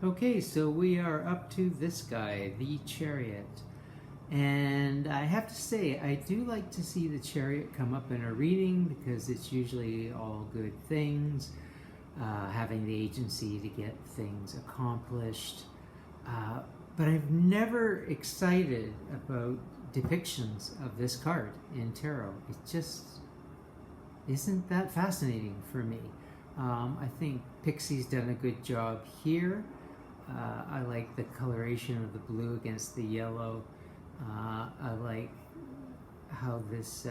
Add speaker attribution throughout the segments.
Speaker 1: Okay, so we are up to this guy, the Chariot. And I have to say, I do like to see the Chariot come up in a reading because it's usually all good things, having the agency to get things accomplished. But I've never excited about depictions of this card in tarot. It just isn't that fascinating for me. I think Pixie's done a good job here. I like the coloration of the blue against the yellow. I like how this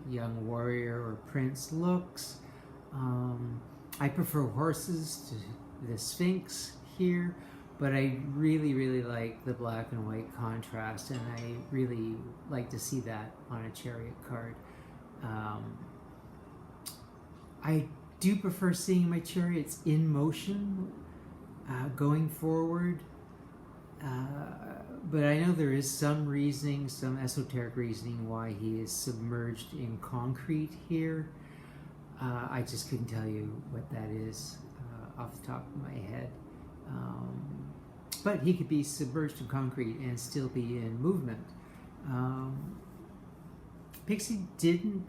Speaker 1: young warrior or prince looks. I prefer horses to the Sphinx here, but I really like the black and white contrast, and I really like to see that on a Chariot card. I do prefer seeing my chariots in motion, going forward, but I know there is some reasoning, some esoteric reasoning why he is submerged in concrete here. I just couldn't tell you what that is off the top of my head. But he could be submerged in concrete and still be in movement. Pixie didn't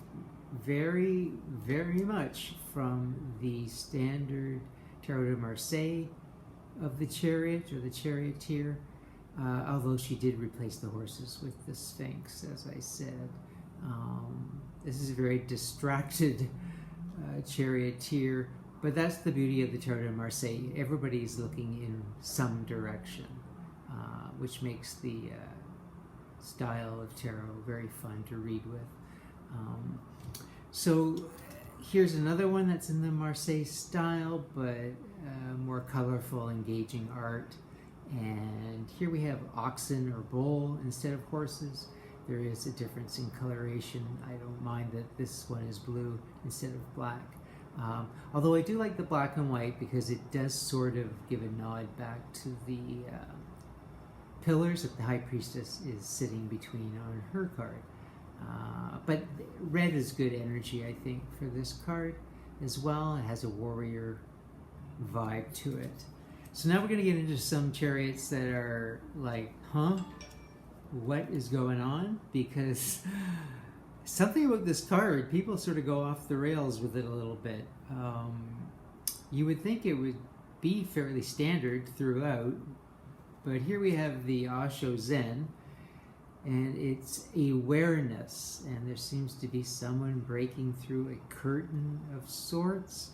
Speaker 1: vary very much from the standard Tarot de Marseille of the Chariot or the Charioteer, although she did replace the horses with the Sphinx, as I said. This is a very distracted Charioteer, but that's the beauty of the Tarot de Marseille. Everybody's looking in some direction, which makes the style of tarot very fun to read with. So here's another one that's in the Marseille style, but more colorful, engaging art. And here we have oxen or bull instead of horses. There is a difference in coloration. I don't mind that this one is blue instead of black. Although I do like the black and white because it does sort of give a nod back to the pillars that the High Priestess is sitting between on her card. But red is good energy, I think, for this card as well. It has a warrior vibe to it. So now we're going to get into some chariots that are like, huh? What is going on? Because something about this card, people sort of go off the rails with it a little bit. You would think it would be fairly standard throughout, but here we have the Osho Zen, and it's awareness, and there seems to be someone breaking through a curtain of sorts.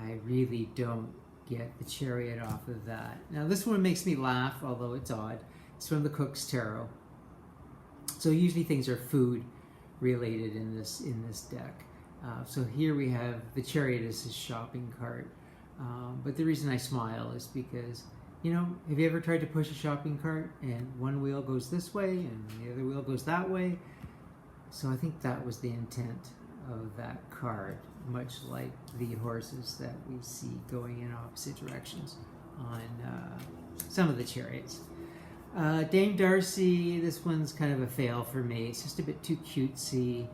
Speaker 1: I really don't get the Chariot off of that. Now this one makes me laugh, although it's odd. It's from the Cook's Tarot. So usually things are food related in this deck. So here we have the Chariot as his shopping cart. But the reason I smile is because, you know, have you ever tried to push a shopping cart and one wheel goes this way and the other wheel goes that way? So I think that was the intent of that card, much like the horses that we see going in opposite directions on some of the chariots. Dame Darcy, this one's kind of a fail for me. It's just a bit too cutesy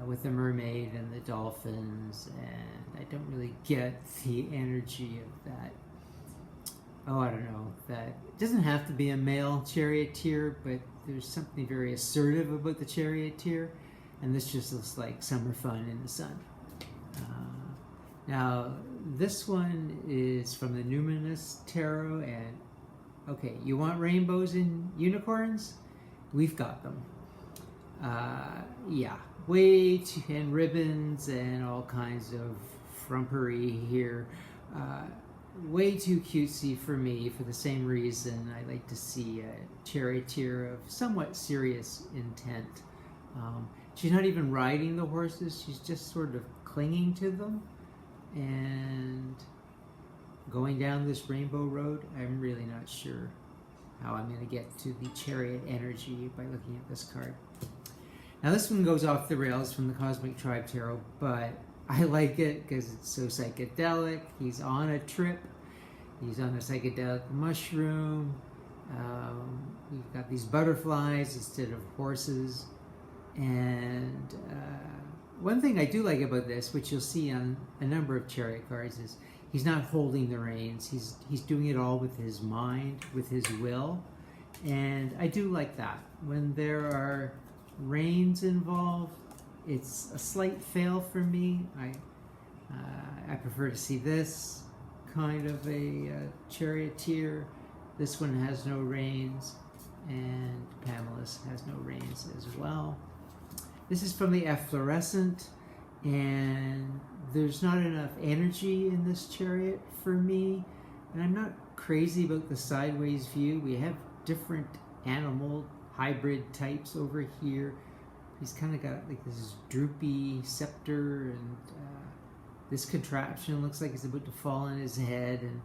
Speaker 1: with the mermaid and the dolphins, and I don't really get the energy of that. Oh, I don't know, that it doesn't have to be a male charioteer, but there's something very assertive about the charioteer, and this just looks like summer fun in the sun. Now, this one is from the Numinous Tarot, and okay, you want rainbows and unicorns? We've got them. Yeah, and ribbons and all kinds of frumpery here. Way too cutesy for me, for the same reason I like to see a charioteer of somewhat serious intent. She's not even riding the horses, she's just sort of clinging to them and going down this rainbow road. I'm really not sure how I'm going to get to the Chariot energy by looking at this card. Now this one goes off the rails from the Cosmic Tribe Tarot, but I like it because it's so psychedelic. He's on a trip. He's on a psychedelic mushroom. We've got these butterflies instead of horses. And one thing I do like about this, which you'll see on a number of Chariot cards, is he's not holding the reins. He's doing it all with his mind, with his will, and I do like that. When there are reins involved, it's a slight fail for me. I prefer to see this kind of a charioteer. This one has no reins, and Pamela's has no reins as well. This is from the efflorescent, and there's not enough energy in this chariot for me, and I'm not crazy about the sideways view. We have different animal hybrid types over here. He's kind of got like this droopy scepter, and this contraption looks like it's about to fall on his head, and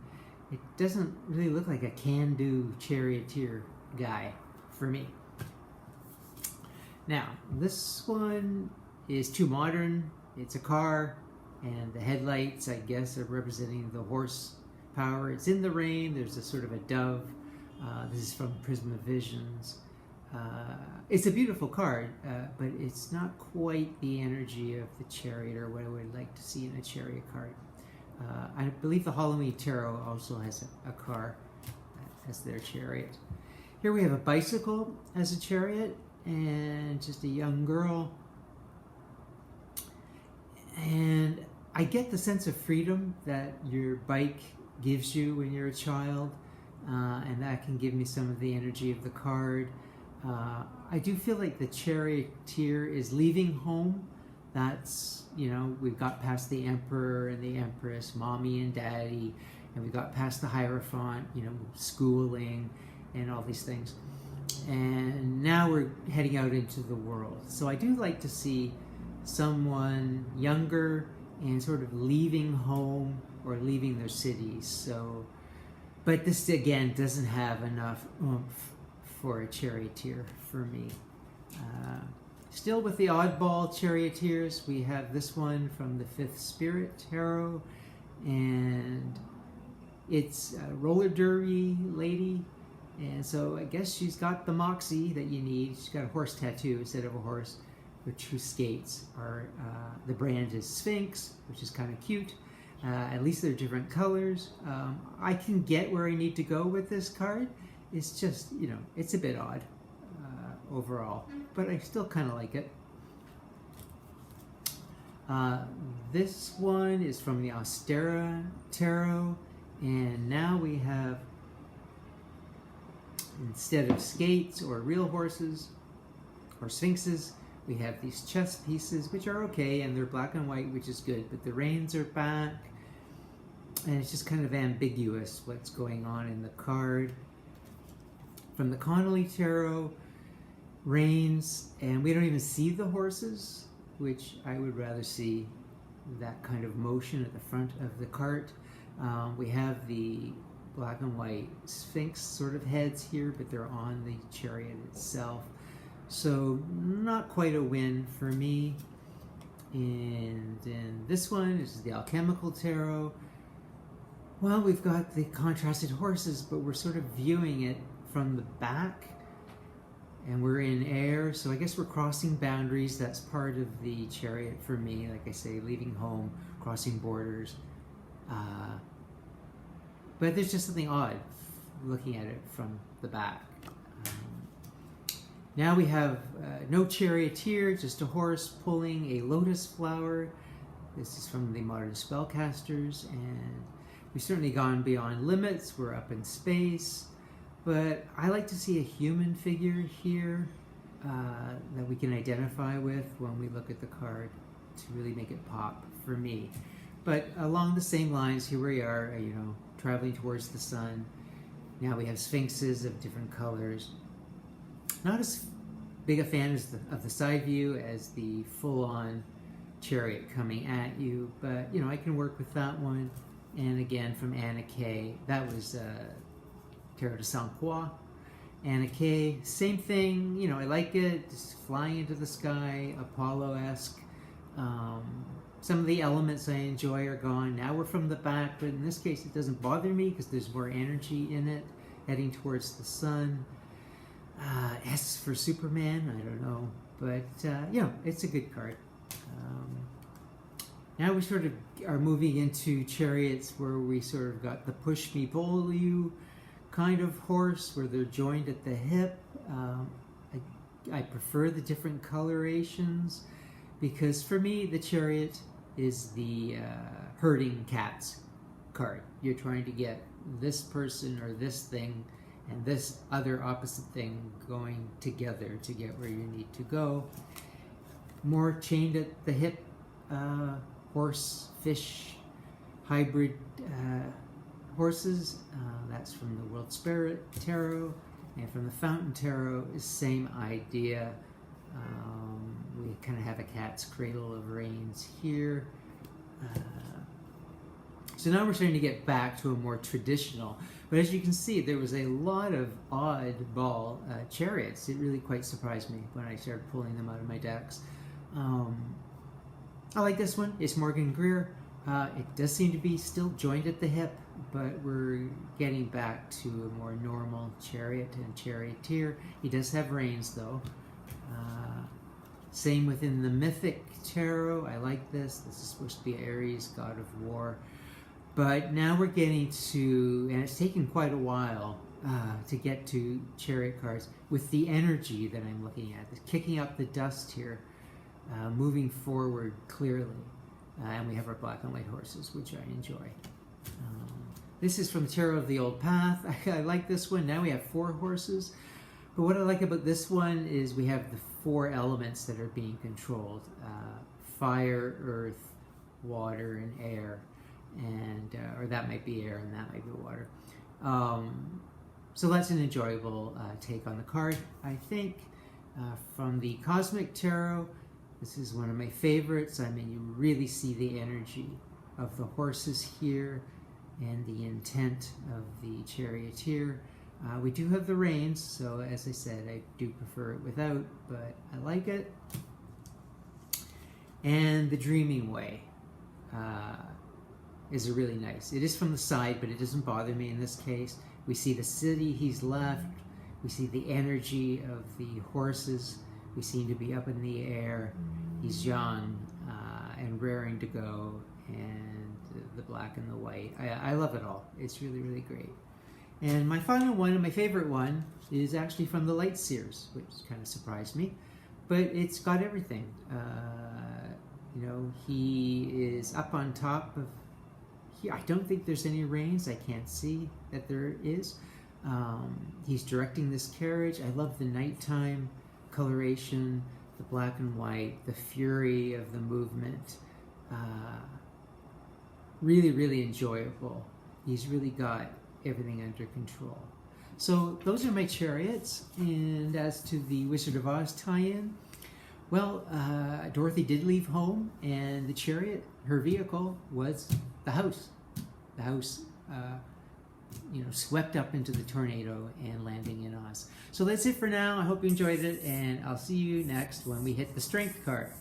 Speaker 1: it doesn't really look like a can-do charioteer guy for me. Now, this one is too modern. It's a car, and the headlights, I guess, are representing the horsepower. It's in the rain. There's a sort of a dove. This is from Prisma Visions. It's a beautiful card, but it's not quite the energy of the Chariot or what I would like to see in a Chariot card. I believe the Halloween Tarot also has a car as their Chariot. Here we have a bicycle as a Chariot, and just a young girl. And I get the sense of freedom that your bike gives you when you're a child, and that can give me some of the energy of the card. I do feel like the charioteer is leaving home. That's, you know, we've got past the emperor and the empress, mommy and daddy, and we got past the Hierophant, you know, schooling and all these things. And now we're heading out into the world. So I do like to see someone younger and sort of leaving home or leaving their cities. So, but this again doesn't have enough oomph for a charioteer for me. Still with the oddball charioteers, we have this one from the Fifth Spirit Tarot, and it's a roller derby lady, and so I guess she's got the moxie that you need. She's got a horse tattoo instead of a horse. Her two skates are, the brand is Sphinx, which is kind of cute. At least they're different colors. I can get where I need to go with this card. It's just, you know, it's a bit odd overall, but I still kind of like it. This one is from the Austera Tarot, and now we have, instead of skates or real horses or sphinxes, we have these chess pieces, which are okay, and they're black and white, which is good, but the reins are back, and it's just kind of ambiguous what's going on in the card. From the Connolly Tarot, reins, and we don't even see the horses, which I would rather see that kind of motion at the front of the cart. We have the black and white Sphinx sort of heads here, but they're on the chariot itself. So not quite a win for me. And then this one is the Alchemical Tarot. Well, we've got the contrasted horses, but we're sort of viewing it from the back, and we're in air, so I guess we're crossing boundaries. That's part of the chariot for me, like I say, leaving home, crossing borders. But there's just something odd looking at it from the back. Now we have no charioteer, just a horse pulling a lotus flower. This is from the Modern Spellcasters, and we've certainly gone beyond limits. We're up in space. But I like to see a human figure here that we can identify with when we look at the card to really make it pop for me. But along the same lines, here we are, you know, traveling towards the sun. Now we have sphinxes of different colors. Not as big a fan of the side view as the full-on chariot coming at you, but you know, I can work with that one. And again, from Anna Kay, that was Tarot de Saint Croix. Anna Kay, same thing, you know, I like it, just flying into the sky, Apollo-esque. Some of the elements I enjoy are gone. Now we're from the back, but in this case it doesn't bother me because there's more energy in it, heading towards the sun. S for Superman, I don't know, but you know, it's a good card. Now we sort of are moving into chariots where we sort of got the push me pull you kind of horse where they're joined at the hip. I prefer the different colorations because for me the chariot is the herding cats card. You're trying to get this person or this thing and this other opposite thing going together to get where you need to go. More chained at the hip horse fish hybrid horses. That's from the World Spirit Tarot, and from the Fountain Tarot is same idea. We kind of have a cat's cradle of reins here. So now we're starting to get back to a more traditional, but as you can see, there was a lot of oddball chariots. It really quite surprised me when I started pulling them out of my decks. I like this one. It's Morgan Greer. It does seem to be still joined at the hip, but we're getting back to a more normal chariot and charioteer. He does have reins though. Same within the Mythic Tarot. I like this. This is supposed to be Ares, god of war. But now we're getting to, and it's taken quite a while to get to chariot cards with the energy that I'm looking at. It's kicking up the dust here, moving forward clearly. And we have our black and white horses, which I enjoy. This is from Tarot of the Old Path. I like this one. Now we have 4 horses. But what I like about this one is we have the 4 elements that are being controlled. Fire, earth, water, and air. And or that might be air and that might be water. So that's an enjoyable take on the card. I think from the Cosmic Tarot, this is one of my favorites. I mean, you really see the energy of the horses here and the intent of the charioteer. We do have the reins, so as I said, I do prefer it without, but I like it. And the Dreaming Way is really nice. It is from the side, but it doesn't bother me in this case. We see the city he's left. We see the energy of the horses. We seem to be up in the air. He's young and raring to go, and the black and the white. I love it all. It's really, really great. And my final one, and my favorite one, is actually from the Light Seers, which kind of surprised me. But it's got everything. You know, he is up on top of... I don't think there's any reins. I can't see that there is. He's directing this carriage. I love the nighttime coloration, the black and white, the fury of the movement. Really, really enjoyable. He's really got everything under control. So those are my chariots. And as to the Wizard of Oz tie-in, well, Dorothy did leave home, and the chariot, her vehicle, was the house. The house, you know, swept up into the tornado and landing in Oz. So that's it for now. I hope you enjoyed it, and I'll see you next when we hit the Strength card.